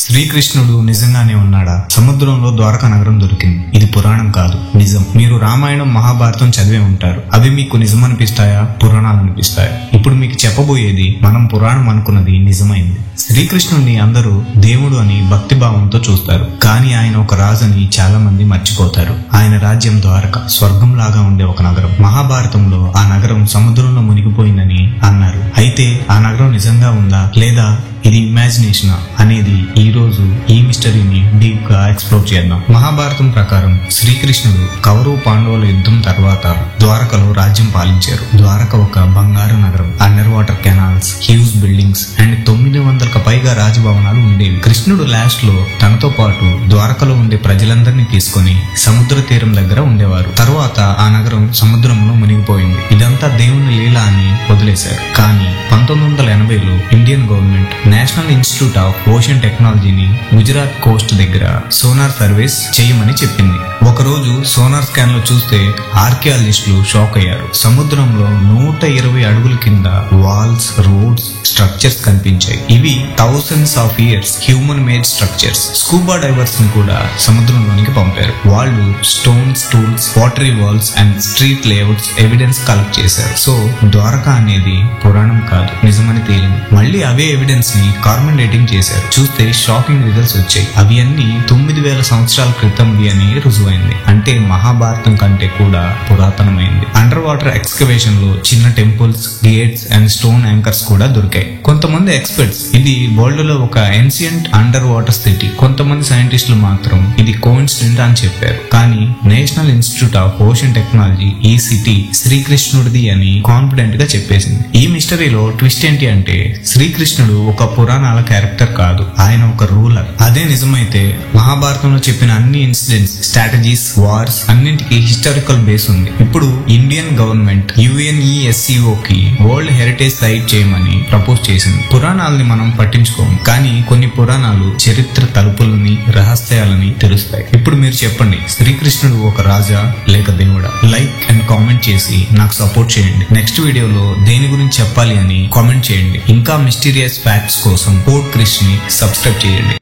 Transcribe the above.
శ్రీకృష్ణుడు నిజంగానే ఉన్నాడా? సముద్రంలో ద్వారకా నగరం దొరికింది. ఇది పురాణం కాదు, నిజం. మీరు రామాయణం, మహాభారతం చదివే ఉంటారు. అవి మీకు నిజం అనిపిస్తాయా, పురాణాలు అనిపిస్తాయా? ఇప్పుడు మీకు చెప్పబోయేది మనం పురాణం అనుకున్నది నిజమైంది. శ్రీకృష్ణుడిని అందరూ దేవుడు అని భక్తిభావంతో చూస్తారు, కానీ ఆయన ఒక రాజు అని చాలా మంది మర్చిపోతారు. ఆయన రాజ్యం ద్వారక, స్వర్గం లాగా ఉండే ఒక నగరం. మహాభారతంలో ఆ నగరం సముద్రంలో మునిగిపోయిందని అన్నారు. అయితే ఆ నగరం నిజంగా ఉందా లేదా ఇది ఇమాజినేషన్ అనేది ఈ రోజు ఈ మిస్టరీని డీప్ గా ఎక్స్ప్లోర్ చేద్దాం. మహాభారతం ప్రకారం శ్రీకృష్ణుడు కౌరవ పాండవుల యుద్ధం తర్వాత ద్వారకలో రాజ్యం పాలించారు. ద్వారక ఒక బంగారు నగరం. Under water canals, huge buildings and 900కు పైగా రాజభవనాలు ఉండేవి. కృష్ణుడు లాస్ట్ లో తనతో పాటు ద్వారకలో ఉండే ప్రజలందరినీ తీసుకుని సముద్ర తీరం దగ్గర ఉండేవారు. తర్వాత ఆ నగరం సముద్రంలో మునిగిపోయింది. ఇదంతా దేవుని లీల అని వదిలేశారు. కానీ 1980లో Indian government national institute of ocean టెక్నాలజీని గుజరాత్ కోస్ట్ దగ్గర సోనార్ సర్వీస్ చేయమని చెప్పింది. ఒకరోజు సోనార్ స్కాన్ లో చూస్తే ఆర్కియాలజిస్టులు షాక్ అయ్యారు. సముద్రంలో 120 అడుగుల కింద వాల్స్, రోడ్స్, స్ట్రక్చర్స్ కనిపించాయి. ఇవి thousands of years human made structures. Scuba divers ని కూడా సముద్రంలోనికి పంపారు. వాళ్ళు stones, tools, watery walls and street layouts evidence collect చేశారు. సో ద్వారకా అనేది పురాణం కాదు, నిజమని తేలింది. మళ్ళీ అవే ఎవిడెన్స్ ని కార్బన్ డేటింగ్ చేశారు. చూస్తే షాకింగ్ రిజల్ట్స్ వచ్చాయి. అవి అన్ని 9000 సంవత్సరాల క్రితంవి అని రుజువైంది. అంటే మహాభారతం కంటే కూడా పురాతనమైంది. అండర్ వాటర్ ఎక్స్కవేషన్ లో చిన్న temples, gates and stone anchors కూడా దొరికాయి. కొంతమంది ఎక్స్పర్ట్స్ ఇది వరల్డ్ లో ఒక ఏన్షియంట్ అండర్ వాటర్ సిటీ. కొంతమంది సైంటిస్టులు మాత్రం ఇది కోఇన్సిడెంట్ అని చెప్పారు. కానీ national institute of ocean technology ఈ సిటీ శ్రీకృష్ణుడిది అని కాన్ఫిడెంట్ గా చెప్పేసింది. ఈ మిస్టరీలో ట్విస్ట్ ఏంటి అంటే శ్రీకృష్ణుడు ఒక పురాణాల క్యారెక్టర్ కాదు, ఆయన ఒక రూలర్. అదే నిజమైతే మహాభారతంలో చెప్పిన అన్ని ఇన్సిడెంట్స్, స్ట్రాటజీస్, వార్స్ అన్నింటికి హిస్టారికల్ బేస్ ఉంది. ఇప్పుడు ఇండియన్ గవర్నమెంట్ UNESCO కి వరల్డ్ హెరిటేజ్ సైట్ చేయమని ప్రపోజ్ చేసింది. పురాణాలని మనం పట్టించుకోము, కానీ కొన్ని పురాణాలు చరిత్ర తలుపులని, రహస్యాలని తెలుస్తాయి. ఇప్పుడు మీరు చెప్పండి, శ్రీకృష్ణుడు ఒక రాజా లేక దేవుడా? లైక్ అండ్ కామెంట్ చేసి నాకు సపోర్ట్ చేయండి. నెక్స్ట్ వీడియోలో దేని గురించి చెప్పాలి అని కామెంట్ చేయండి. ఇంకా మిస్టీరియస్ ఫ్యాక్ట్స్ కోసం కోడ్ క్రిష్ ని సబ్స్క్రైబ్ చేయండి.